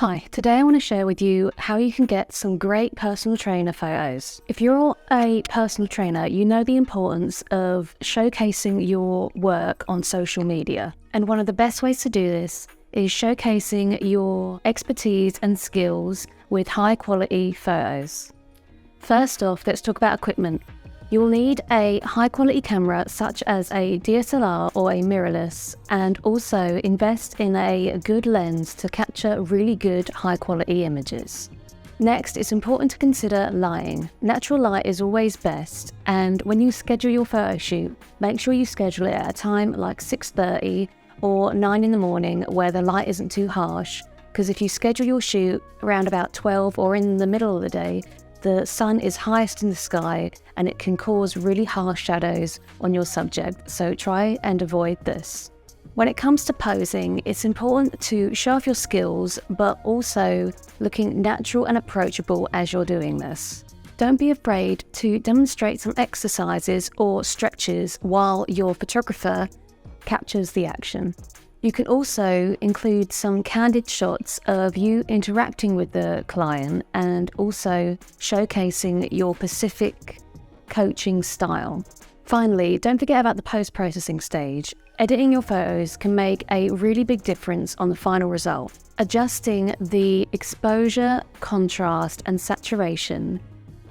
Hi, today I want to share with you how you can get some great personal trainer photos. If you're a personal trainer, you know the importance of showcasing your work on social media. And one of the best ways to do this is showcasing your expertise and skills with high quality photos. First off, let's talk about equipment. You will need a high-quality camera such as a DSLR or a mirrorless, and also invest in a good lens to capture really good high-quality images. Next, it's important to consider lighting. Natural light is always best, and when you schedule your photo shoot, make sure you schedule it at a time like 6:30 or 9 in the morning where the light isn't too harsh, because if you schedule your shoot around about 12 or in the middle of the day, the sun is highest in the sky and it can cause really harsh shadows on your subject, so try and avoid this. When it comes to posing, it's important to show off your skills, but also looking natural and approachable as you're doing this. Don't be afraid to demonstrate some exercises or stretches while your photographer captures the action. You can also include some candid shots of you interacting with the client and also showcasing your specific coaching style. Finally, don't forget about the post-processing stage. Editing your photos can make a really big difference on the final result. Adjusting the exposure, contrast, and saturation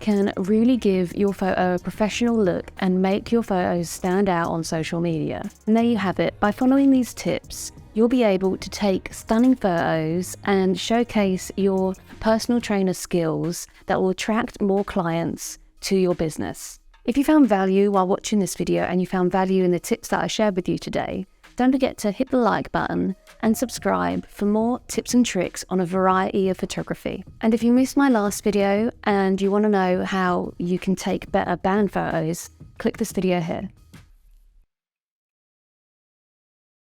can really give your photo a professional look and make your photos stand out on social media. And there you have it. By following these tips, you'll be able to take stunning photos and showcase your personal trainer skills that will attract more clients to your business. If you found value while watching this video and you found value in the tips that I shared with you today, don't forget to hit the like button and subscribe for more tips and tricks on a variety of photography. And if you missed my last video and you want to know how you can take better band photos, click this video here.